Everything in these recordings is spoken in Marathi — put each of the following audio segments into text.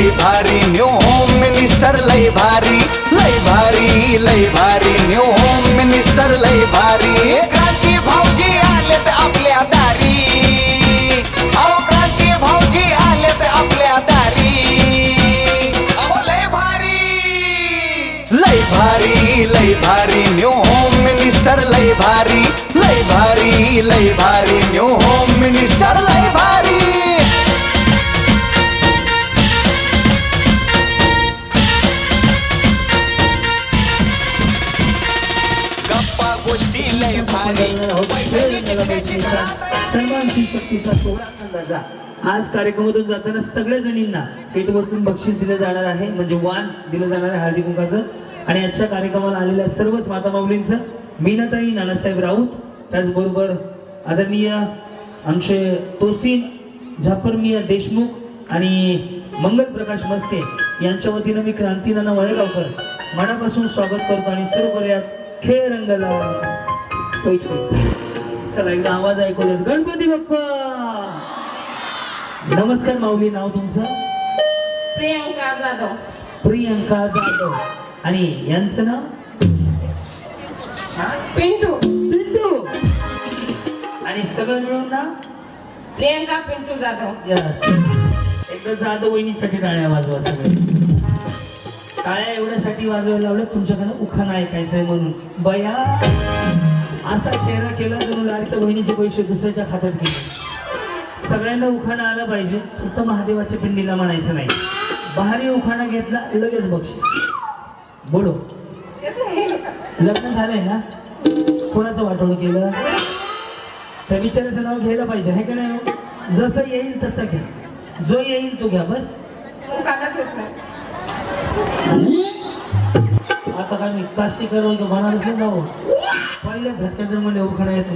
लय भारी न्यू होम मिनिस्टर लय भारी लय भारी लय भारी न्यू होम मिनिस्टर लय भारी क्रांती भाऊजी आलेत आपल्या दारी अहो क्रांती भाऊजी आलेत आपल्या दारी अहो लय भारी लय भारी न्यू होम मिनिस्टर लय भारी लय भारी न्यू होम मिनिस्टर लय भारी गप्पा गोष्टी लय भारी सन्मान शक्तीचा सोहळा अंदाजा आज कार्यक्रमातून जाताना सगळ्या जणींना पेटवरतून बक्षीस दिलं जाणार आहे, म्हणजे वाण दिलं जाणार आहे हळदी कुंकाचं. आणि आजच्या कार्यक्रमाला आलेल्या सर्वच माता माऊलींचं, मीनाताई नानासाहेब राऊत, त्याचबरोबर आदरणीय आमचे तोसीन झापरमिया देशमुख आणि मंगल प्रकाश मस्के यांच्या वतीनं मी क्रांती नाना वळेगावकर मनापासून स्वागत करतो आणि सुरू करूयात खेळ रंग लावा. चला एकदा आवाज ऐकू द्या. गणपती बाप्पा. नमस्कार माऊली, नाव तुमचं? प्रियंका जाधव. प्रियंका जाधव. आणि यांचं नाव? पिंटू. पिंटू. आणि सगळं मिळून ना प्रियंका पिंटू जाधव. एकदा जाधव वहिनीसाठी टाळ्या वाजवा. सगळे टाळ्या एवढ्यासाठी वाजवायला लावलं तुमच्याकडे उखाणा ऐकायचं आहे म्हणून. बया असा चेहरा केला जणू लाडक्या बहिणीचे पैसे दुसऱ्याच्या खात्यात गेले. सगळ्यांना उखाणा आला पाहिजे, फक्त महादेवाच्या पिंडीला म्हणायचं नाही. भारी उखाणा घेतला लगेच बक्षीस. बोलो. लग्न झालंय ना? कोणाचं वाटोळ केलं? त्या विचाराचं नाव घ्यायला पाहिजे आहे का नाही? जसं येईल तसं घ्या, जो येईल तो घ्या बस. आता काय मी काशी करू का बनारस नाही जाऊ? पहिल्या झटक्यात जर मला उखाणा येतो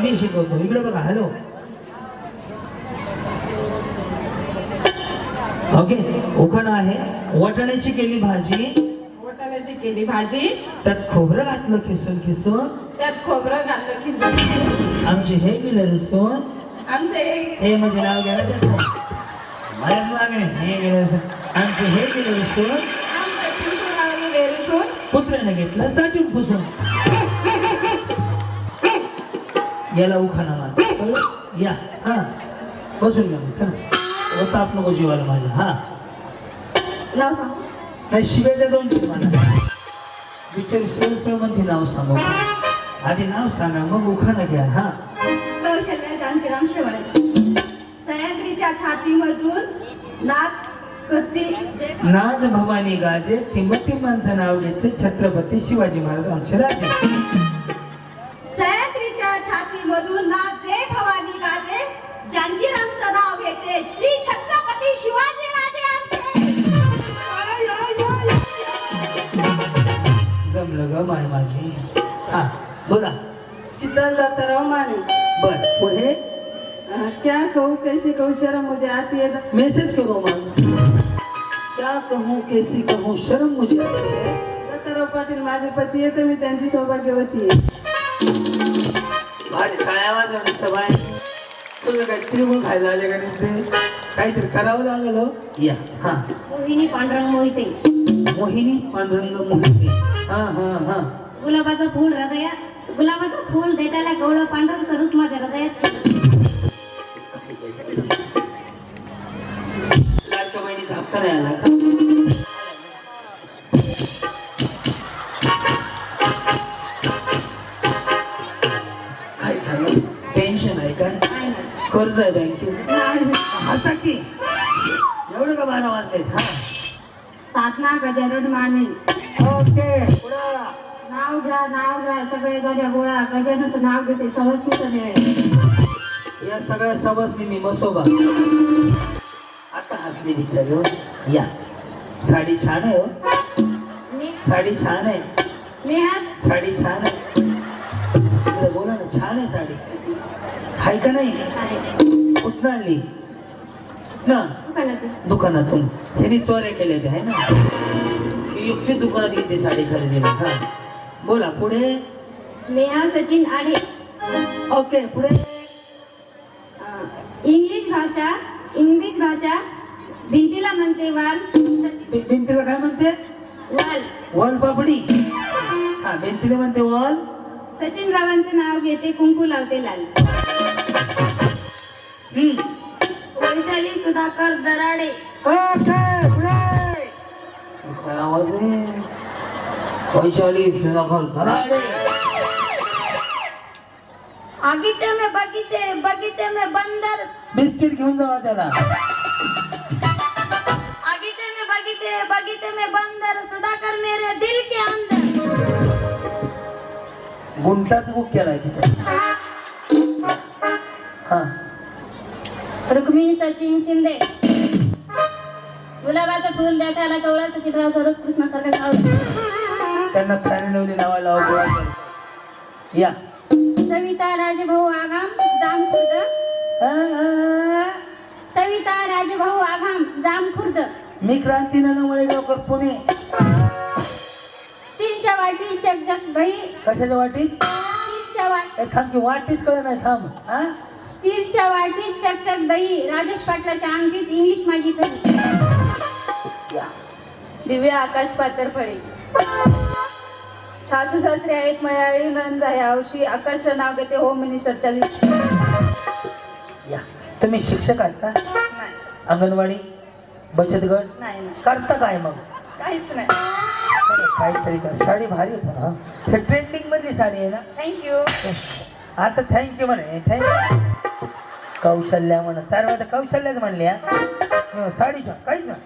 मी शिकवतो. इकडे बघा. हॅलो. ओके. उखाणा आहे. वाटाण्याची केली भाजी, वाटाण्याची केली भाजी, त्यात खोबरं घातलं खिसून खिसून, त्यात खोबरं घातलं खिसून, आमचे हे गेलं रुसून. आमचे हे म्हणजे नाव घ्यायला त्याचं माझ्याच मागे हे गेलं रुसून. आमचे हे गेलं रुसून, आमचे पिंटू गावली रेरसून, पुत्राने घेतलं चाटून पुसून. याला उखाणा मार. या. हा बसून घ्या. चला होता आप नको जीवाला माझ्या. हा नाव सांग. नाही शिवायला दोन मला विचार सोय म्हणते नाव सांगू. आधी नाव सांगा मग उखाणा घ्या. हा. कौशल्य जानकीराम शेवाळे. सह्याद्रीच्या छातीमधून नाथ करते नाद भवानी गाजे, किंमतीमांचं नाव घेते छत्रपती शिवाजी महाराज आमचे राजे. सह्याद्रीच्या छातीमधून नाथ जे भवानी गाजे, जानकीरामचं नाव घेते श्री छत्रपती शिवाजी राजे आमचे. जमलं ग माय माझी. हा बोला. शीतल दत्ताराव माने. बर पुढे. क्या कहूँ कैसी कहूँ शर्म मुझे आती है. मेसेज करो मग. क्या कहूँ कैसी कहूँ शर्म मुझे आती है. दत्ताराव पाटील माझे पती आहे, तर मी त्यांची सौभाग्यवती आहे. भारी काय आवाज आणि सबाय. तुम्ही काय त्रिगुण खायला आले का नसते? काहीतरी करावं लागलं. या. हा. मोहिनी पांडुरंग मोहिते. मोहिनी पांडुरंग मोहिते. हा हा हा. गुलाबाचं फूल हृदयात, गुलाबाचं फूल देताला गवळं पांढरं करूच माझ्या हृदयात. लाडक्या बहिणीचा हप्ता नाही आला का? काय झालं? टेन्शन आहे काय? कर्ज आहे बँकेचं? हसा की. एवढं का 12 वाजलेत? हा. साधना गजानन माने. ओके. पुढं. नाव घ्या सगळे गजा गोळा. गजाननचं नाव घेते सहस्तीचं वेळ. या सगळ्या सवसनी मी मसोबा. आता हसली विचार. या. साडी छान आहे हो. साडी छान आहे. साडी छान आहे. इकडे बोला ना. छान आहे साडी. हाय का नाही? कुठं आणली ना? दुकानातून. ह्यानी चोऱ्या केल्या ते आहे ना. युक्ती दुकानात घेते साडी खरेदीला. हा बोला पुढे. नेहा सचिन आढे. ओके पुढे. इंग्लिश भाषा भिंतीला म्हणते वाल. भिंतीला काय म्हणते? वाल. वॉल पापडी. हा, भिंतीला म्हणते वॉल. सचिन रावांचे नाव घेते कुंकू लावते लाल. वैशाली सुधाकर दराडे. काय आवाज आहे? वैशाली सुधाकर दराडे. आगीचे में बगीचे, बगीचे में बंदर. बिस्किट घेऊन जावा त्याला. आगीचे में बगीचे, बगीचे में बंदर. सुधाकर मेरे दिल के अंदर. गुंटाच बुक केलाय तिथे. हा, रुक्मिणी सचिन शिंदे. गुलाबाचं फुल देखायला कवळाचं चित्र करू कृष्णासारखं नाव. त्यांना फॅनवली लावायला लावा. या. सविता राजभाऊ आगाम जामखुर्द. सविता राजभाऊ आगाम जामखुर्द. मी क्रांती मळेगावकर पुणे. स्टीलच्या वाटी चकचक दही. कशाच्या वाटी? स्टीलच्या वाटी. थांब की वाटीच कळ नाही. थांब. हा, स्टीलच्या वाटीत चकचक दही. राजेश पाटलाच्या अंगठीत इंग्लिश माझी सही. या. दिव्या आकाश पातरफळे. सासू सासरे आहेत मयाळी नंद आहे हौशी. आकाश नाव घेते होम मिनिस्टरच्या दिवशी. या. तुम्ही शिक्षक आहेत का? नाही अंगणवाडी, बचत गट नाही करता काय मग? काहीच नाही. काहीतरी कर. साडी भारी आहे पण. हा, हे ट्रेंडिंग मधली साडी आहे ना? थँक्यू. असं थँक्यू म्हणे. थँक्यू. कौशल्या म्हण. 4 वेळा कौशल्याच म्हणली. हा, साडी छान. काहीच नाही.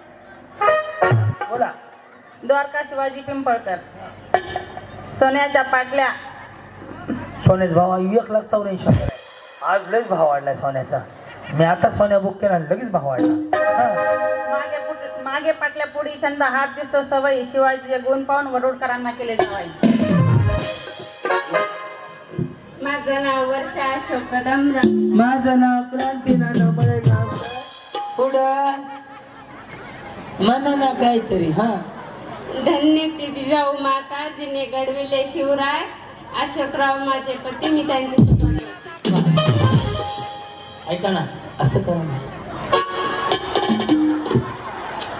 बोला. द्वारका शिवाजी पिंपळकर. सोन्याच्या पाटल्या. सोन्याचा भाव 1,84,000. आज लयच भाव वाढलाय सोन्याचा. मी आता सोन्या बुक केला लगेच भाव वाढला. मागे पाटल्या पुढी छंद हात दिसतो सवयी. शिवाजीचे गुण पाहून वडोदकरांना केले जावाई. माझं नाव वर्षा अशोक कदम. माझं नाव क्रांती मळेगाव. पुढं म्हणा ना काहीतरी. हा, धन्य ती जिजाऊ माता जिने घडविले शिवराय. अशोकराव माझे पती. मी त्यांचे ऐका ना. असं करा ना.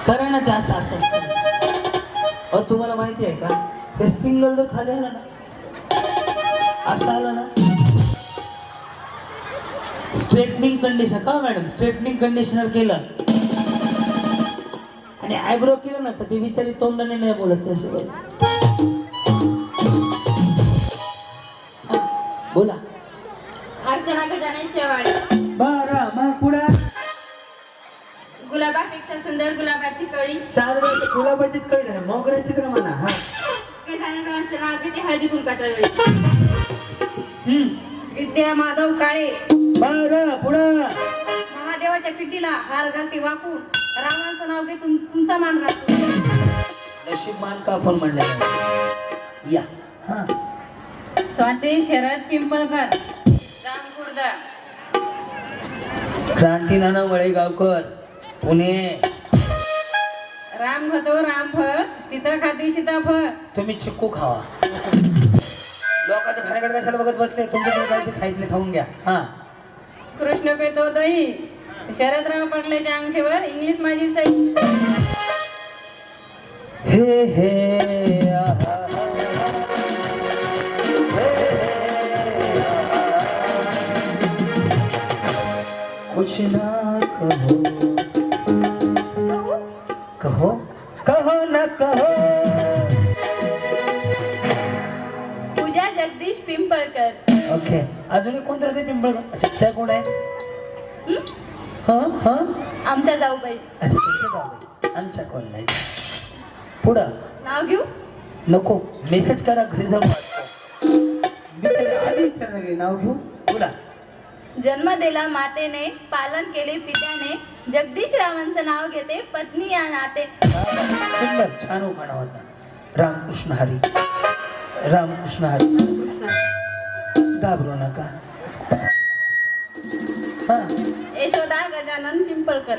करा ना ते. असं असं असतं. तुम्हाला माहिती आहे का, हे सिंगल जर खाली आलं ना, असं आलं ना, स्ट्रेटनिंग कंडिशनर. का मॅडम? स्ट्रेटनिंग कंडिशनर केलं आणि आयब्रो केलं ना, तर ते विचारी तोंडाने नाही बोलत. असे बोला. अर्चना गजानन शेवाळे. बरं, मग पुढे. गुलाबापेक्षा सुंदर गुलाबाची कळी. 4 वेळा गुलाबाचीच कळी झाली. मोगऱ्याची तर म्हणा. हा, गजाननांचे नाव घेते हळदी कुंकाच्या वेळी. विद्या माधव काळे. बरं, पुढं. महादेवाच्या पिंडीला हार घालते वाकून. रामांचं नाव घे तुमचा मान राखतो. नशीब मान का आपण म्हणलं. या. हा, स्वाती शरद पिंपळकर. जामखुर्द. क्रांती मळेगावकर पुणे. राम खातो रामफळ. सीता खाती सीताफळ. तुम्ही चिक्कू खावा. लोकांच्या घराकडे कशाला बघत बसले? तुमच्याकडे काय ते खायचं खाऊन घ्या. हा, कृष्ण पेतो दही. शरदराव पाटलाच्या अंगठीवर इंग्लिश माझी सही. हे हे आहा. कुछ ना कहो, कहो कहो न कहो. पूजा जगदीश पिंपळकर. ओके. अजून एक कोणतं ते पिंपळ. अच्छा, त्या कोण आहे? हा, आमच्या जाऊबाई. अच्छा, तुमच्या जाऊ. आमच्या कोण नाही. पुढं. नाव घेऊ. नको, मेसेज करा घरी जाऊन वाचतो. आधी विचारलं नाव घेऊ. पुढं. जन्म दिला मातेने. पालन केले पित्याने. जगदीश रावांचं नाव घेते पत्नी या नाते. सुंदर, छान उखाणा होता. रामकृष्ण हरी. रामकृष्ण हरी. घाबरू नका. हा, यशोदा गजानन पिंपळकर.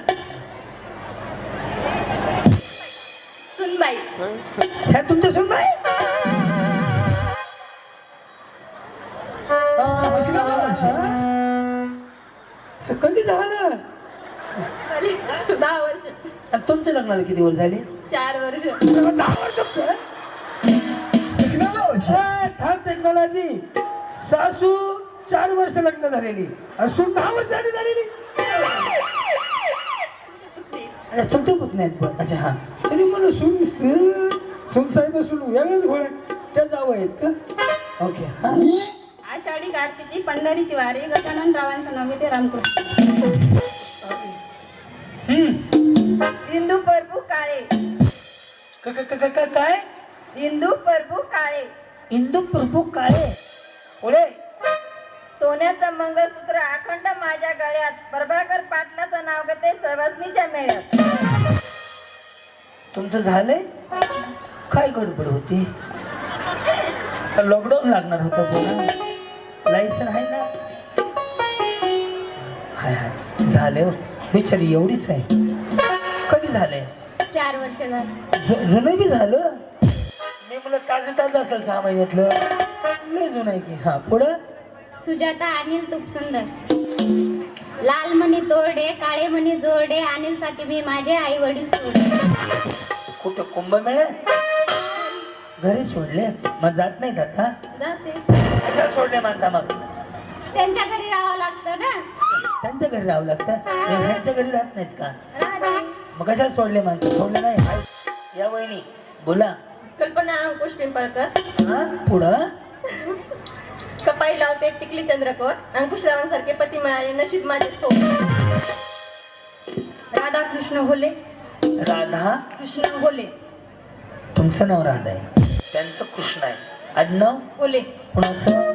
सुनबाई. ह्या तुमच्या सुनबाई? हे कधी झालं? 10 वर्ष. आणि तुमच्या लग्नाला किती वर्ष झाले? 4 वर्ष. 10 वर्ष. टेक्नॉलॉजी. सासू 4 वर्ष लग्न झालेली आणि सून 10 वर्षांनी झालेली. अच्छा चुलते पुत नाहीत पण. अच्छा हा तरी म्हणून सून साहेब सून वेगळंच घोळ त्या जावं आहेत का? ओके हा. आषाढी कार्तिकी पंढरीची वारी गजानन रावांचं नाव घेते रामकृष्ण. इंदू प्रभू काळे. काय? इंदू प्रभू काळे. इंदू प्रभू काळे. पुढे. सोन्याचं मंगळसूत्र अखंड माझ्या गळ्यात. प्रभाकर पाटलाचं नाव घेते सवासनीच्या मेळ्यात. तुमचं झालंय? काय गडबड होती? लॉकडाऊन लागणार होतं बोला. लायसन आहे ना? हाय हाय झालं. बिचारी एवढीच आहे. कधी झालंय? 4 वर्ष झाली. जुनं बी झालं. मी मला ताजं असेल 6 महिन्यातलं. लय जुनं आहे की. हा पुढं. सुजाता अनिल तुपसुंदर. लाल मणी तोरडे काळे मणी जोडे अनिलसाठी मी माझे आई वडील सोडले. कुठं कुंभमेळा? घरी सोडले मग जात नाहीत आता? जाते. कशा सोडले म्हणता मग? त्यांच्या घरी राहावं लागतं ना. त्यांच्या घरी राहावं लागतं. ह्यांच्या घरी राहत नाहीत का? राहते. मग कशाला सोडले म्हणता? सोडले नाही. या वहिनी बोला. कल्पना अंकुश पिंपळकर. हा पुढं. कपाई लावते टिकली चंद्रकोर. अंकुशरावांसारखे पती मिळाले नशीब माझे सो. राधाकृष्ण होले. राधा कृष्ण होले. तुमचं नाव राधा आहे, त्यांचं कृष्ण आहे. आडनाव होले. कुणाचं?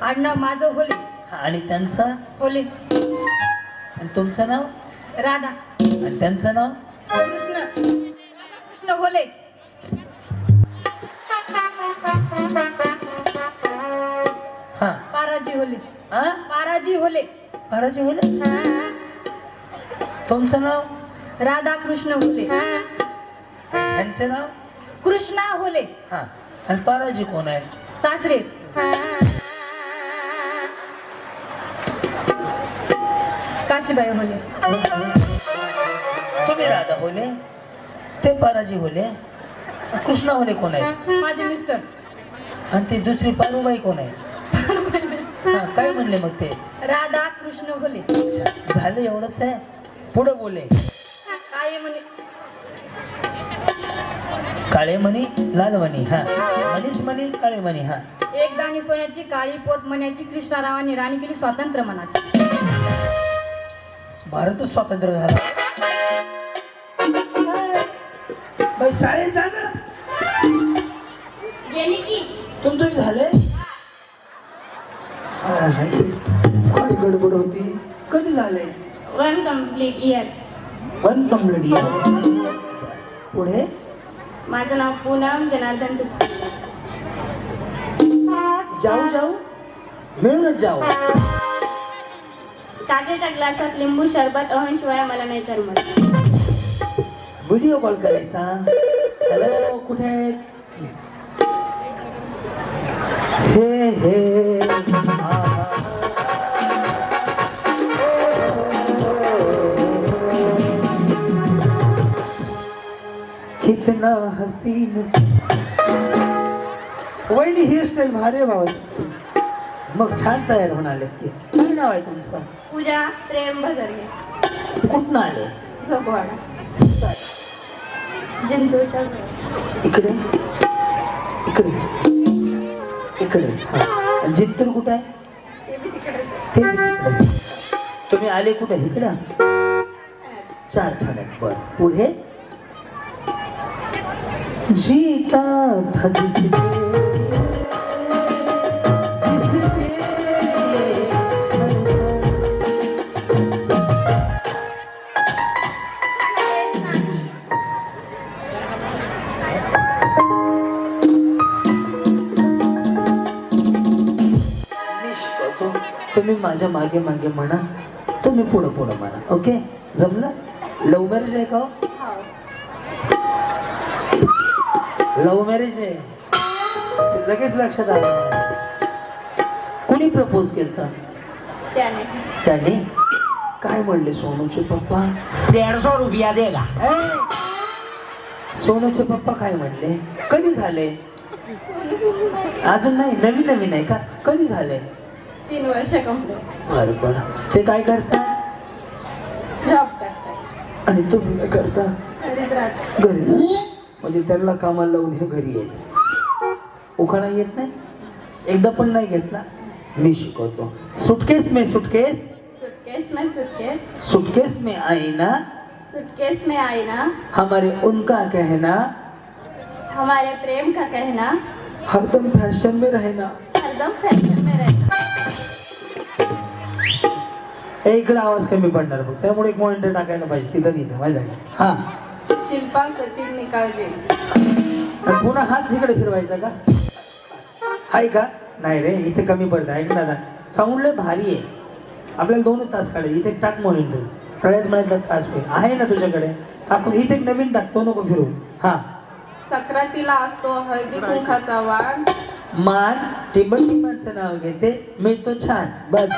आडनाव माझं होले. आणि त्यांचं? होले. आणि तुमचं नाव? राधा. आणि त्यांचं नाव? कृष्ण. कृष्ण होले. हा पाराजी होले. हा पाराजी होले. पाराजी होले. तुमचं नाव? राधा कृष्ण होले. त्यांचं नाव? कृष्णा होले. हा. आणि पाराजी कोण आहे? सासरे. काशीबाई होले. तुम्ही राधा होले, ते पाराजी होले. कृष्णा होले कोण आहे? माझे मिस्टर. आणि ती दुसरी पारुबाई कोण आहे? हा काय म्हणले मग ते? राधा कृष्ण होले. झालं एवढंच आहे. पुढे बोले. काय म्हणे? काळे मणी लाल मणी. हा मनीच मणी काळे मणी. हा एक दाणी सोन्याची काळी पोत मण्याची कृष्णारावांनी राणी केली स्वातंत्र्य मनाची. भारतच स्वातंत्र्य झाला. बाई शाळेत जा ना. गेली की तुमचं बी झालंय? काय गडबड होती? कधी झालंय? 1 कंप्लीट इयर. 1 complete year. पुढे. माझं नाव पूनम जनार्दन तुपसुंदर. जाऊ जाऊ मिळूनच जाऊ. काचेच्या ग्लासात लिंबू सरबत अहंशिवाय मला नाही करमत. व्हिडिओ कॉल करायचा. हॅलो कुठे आहेत? हे हे कितना हसीन. वहिनी हेअरस्टाईल भारी आहे बाबा. मग छान तयार होऊन आलेत की. काय नाव आहे तुमचं? पूजा प्रेम भदरगे. कुठनं आले? झोपवाडा. जिंतूरच्या इकडे इकडे इकडे. हा जिंतूर कुठं आहे? ते बी तिकडेच. तुम्ही आले कुठे? इकडं 4 ठाण्यात. बर पुढे. जीता था जिसके तुम्ही माझ्या मागे मागे म्हणा, तुम्ही पुढं पुढं म्हणा. ओके जमलं? लव्ह मॅरेज आहे का? लव्ह मॅरेज आहे. लगेच लक्षात आलं. कुणी प्रपोज केलं? त्याने. काय म्हणले सोनूचे पप्पा? 150 रुपया देगा. सोनूचे पप्पा काय म्हणले? कधी झाले? अजून नाही, नवीन नवीन आहे का? कधी झाले? 3 वर्ष कंप्लीट. बरं बरं. ते काय करता? जॉब करताय. आणि तुम्ही काय करता? घरीच राहते. घरी जा. म्हणजे त्यांना कामाला लावून हे घरी येते. उखाणा येत नाही? एकदा पण नाही घेतला? मी शिकवतो. सुटकेस में सुटकेस, सूटकेस में सूटकेस, सुटकेस में आईना, सूटकेस में आईना, हमारे उनका कहना, हमारे प्रेम का कहना, हरदम फॅशन में रहना. हरदम फैशन में रहना. इकडे आवाज कमी पडणार बघ, त्यामुळे एक मॉनिटर टाकायला पाहिजे तिथं इथं माहिती आहे का? हा. शिल्पा सचिन निकाळजे. आणि पुन्हा हात इकडे फिरवायचा का? आहे का? नाही रे, इथे कमी पडतं. ऐक ना दादा, साऊंड लय भारी आहे. आपल्याला 2 तास काढायचे. इथे टाक मॉनिटर, तळ्यात म्हणायचं तास होईल. आहे ना तुझ्याकडे? टाकून इथे एक नवीन टाकतो, नको फिरू. हा. सक्रातीला असतो हळदी कुंकाचा वाण. मान टिंबटिंबांचं नाव घेते, मी तो छान. बस.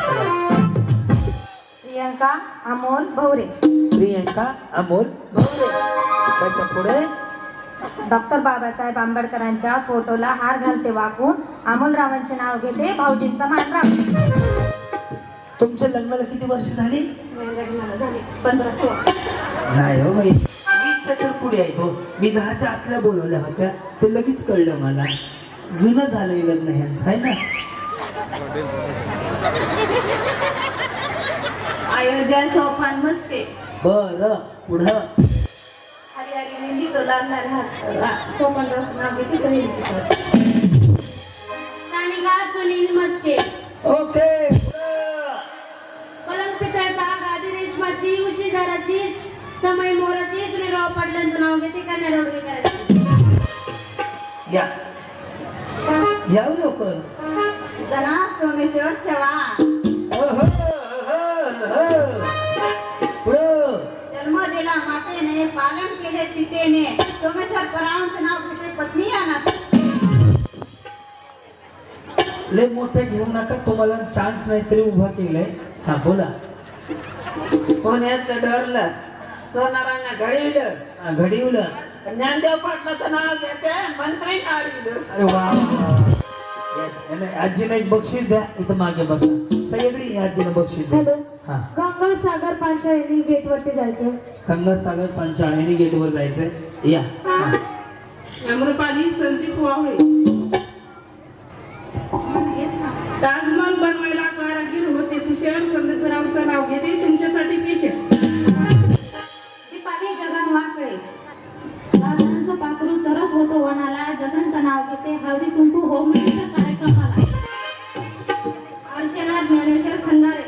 प्रियंका अमोल भवरे. प्रियंका अमोल भवरे. त्याच्या पुढे डॉक्टर बाबासाहेब आंबेडकरांच्या फोटोला हार घालते वाकून, अमोलरावांचे नाव घेते, भाऊजींचा मान राखून. तुमच्या लग्नाला किती वर्ष झाली? लग्नाला झाले 15-16. नाही हो बाई, 20च्या तर पुढे आहे तो. मी 10च्या आतल्या बोलवल्या होत्या, ते लगेच कळलं मला. जुनं झालंय लग्न ह्यांचं, आहे ना? अयोध्या सोपान मस्के. बरं, पुढं हरी हरी मेहंदी तो लागणार हात. सोपान नाव घेते सहेली. सानिका सुनील मस्के. ओके. पलंग पितळचा, गादी रेशमाची, उशी झाडाची, समय मोराची, श्रीराव पाटलांचं नाव घेते, कन्या रोडगेकरांची. या या लवकर. जना सोमेश्वर चव्हाण. पुढं जन्म दिला मातेने, पालन केले पितेने, सोमेश्वर परावांचं नाव घेते पत्नी या नाते. लय मोठे घेऊ नका, तुम्हाला चान्स नाही तरी उभा केलाय. हा बोला. सोन्याचं डरलं, सोनारांना घडविलं, घडीवलं. ज्ञानदेव पाटलाचं नाव घेते, मंत्री काढविलं. अरे वा. Yes. आजीला एक बक्षीस द्या. इथं मागे बसा सगळी. या आजीला बक्षीस द्या. हा. गंगासागर पांचाळी गेट वरती जायचं. गंगासागर पंचाळणी गेटवर जायचंय. या. हा. अमृपाली संदीप वावळे. ताजमहल बनवायला कारागीर होते कुशल, संदीपरावचं नाव घेते, तुमच्यासाठी पेशंट. दीपाली जगन वाकडे. राधांचं पाखरू चरत होतो वनाला, जगनचं नाव घेते, हळदी कुंकू होमच्या कार्यक्रमाला. अर्चना ज्ञानेश्वर खंदारे.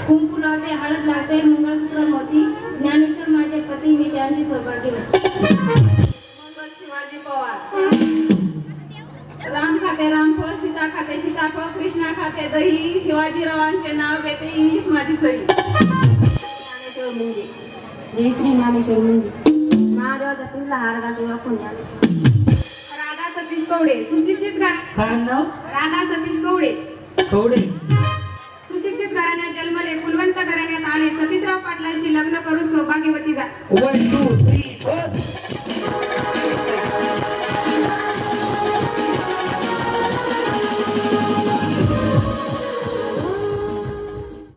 कुंकू लावते, हळद लावते, मंगळसूत्र मोती, ज्ञानेश्वर माझे पती, मी त्यांची सौभाग्य. मंगल शिवाजी पवार. राम खाते रामफळ, सीता खाते सीताफळ, कृष्णा खाते दही, शिवाजीरावांचे नाव घेते, इंग्लिश माझी सही. ज्ञानेश्वर मुंजे. जय श्री ज्ञानेश्वर मुंजे. महादेवाचा पिंजला हार घालते वाकून ज्ञानेश्वर. राधा सतीश कवडे. सुशिक्षित काय नाव? राधा सतीश कवडे. कवडे. सुशिक्षित घराण्यात जन्मले, कुलवंत घराण्यात आले, सतीशराव पाटलांशी लग्न करून सौभाग्यवती झाले. 1 2